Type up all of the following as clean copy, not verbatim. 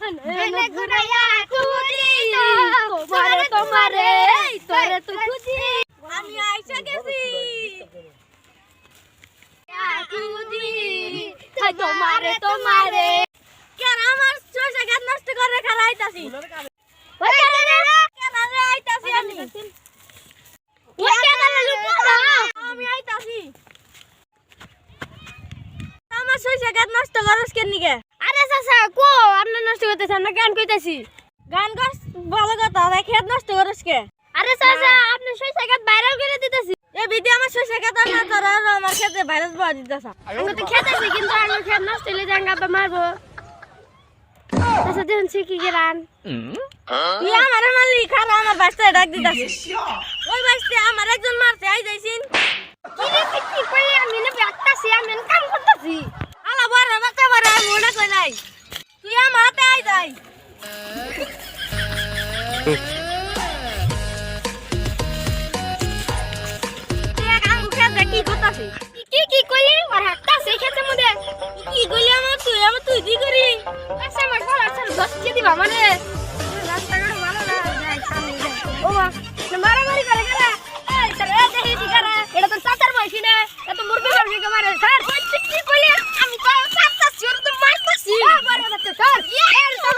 এনে ঘুরাইয়া খুঁজি তোমারে তোমারে তোরে তো খুঁজি আমি আইসা গেছি খুঁজি তাই তোমারে তোমারে কেন আমার সরষে গাছ নষ্ট করে খারা আইতাছি ওই কেন রে আইতাছি আমি ওই কেন লুকো আমি আইতাছি আমার সরষে গাছ নষ্ট করছ কেন নিকে আরে চাচা কো আপনি নষ্ট করতেছেন আমরা গান কইতাছি গান গাছ ভালো কথা রে খেত নষ্ট করছ কে আরে চাচা আপনি সরষে গাছ ভাইরাল করে দিতেছি এই ভিডিও আমার সরষে গাছ না তোর আমার খেতে ভাইরাল বাদ দিতেছ আমি তো খেতেছি কিন্তু আমার খেত নষ্ট হলে জাঙ্গা বা মারবো চাচা দেন কি গান তুই আমার মারলি খারা আমার বাসটা ডাক দিতাছিস ওই বাসতে আমার একজন মারছে আই যাইছিন কি রে কি কই আমি না ব্যাকটাছি আমি কাম করতেছি আলা বড় বাচ্চা বড় আমি ওনা কই নাই তুই আমার হাতে আই যাই তুই কাম করে কি করতেছি কি কইলি আর হাঁটতাছে খেতে মধ্যে কি কইলি আমার তুই দি করি আচ্ছা আমার বড় আচ্ছা বসকে দিবা মানে রাস্তাঘাট ভালো না যাই সামনে যাই ও মা মারামারি করে করে এই তোর এ দেখি দি করে এটা তো চাচার বয়সী না এত মুরগি মুরগি কে মারে স্যার কি কইলি আমি তো চাচা ছোট তো মারতাছি মারে বাচ্চা স্যার এর তো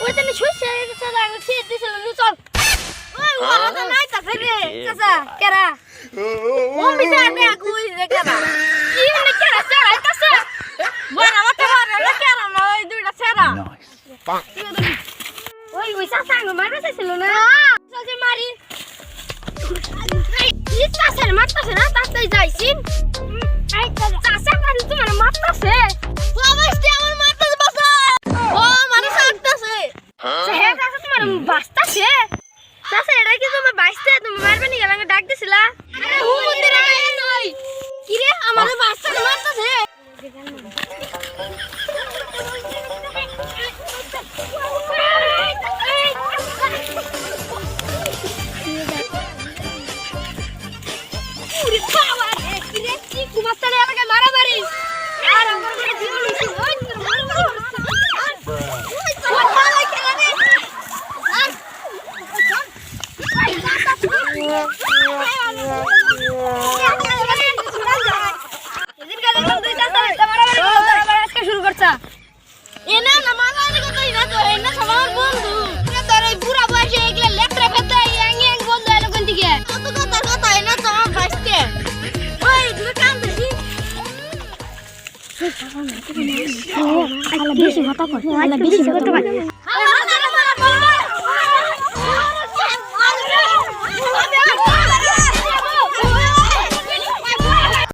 ওই তো শুইছে চাচা আমি ফিট দিছিল চল ওই ওরা তো নাই তা ফেরে চাচা কেরা ও মিছা নে কই রে কেরা কি মানে কেরা স্যার আইতাছে বড় মাথা মারে না কেরা নয় দুইটা সেরা ওই চাচা আঙ্গ মারতেছিল না চাচা মারি এই চাচা মারতাছে না তাতেই যাইছিন এই চাচা কালি তোমার মারতাছে বাবাস্তে আমার মারতাছে বাসা ও মানে সারতাছে হে চাচা তোমার বাসতাছে চাচা এটা কি তোমার বাসতে তুমি মারবে নি গেলাঙ্গে ডাক দিছিলা আরে হু মন্দির আয় নই কি রে আমারে বাসতে মারতাছে পুরি খাওয়া রে কি রে কি কুমাস্তারে আমাকে মারামারি আর আমার মনে জীবন হইছে ওই তোর মারামারি ওই তো ভালো খেলা রে এদিন গেলে দুই চাচা মারামারি করে আজকে শুরু করছা এনা না মারামারি করতেই না তো এনা সবার বন্ধু তোর এই বুড়া বয়সে এগুলা লেকড়া ফেতে ইয়াং ইয়াং বন্ধু এলো কোন দিকে কত কথা এনা তো আমার বাসতে ওই তুমি কাম দিছি আলা বেশি কথা কর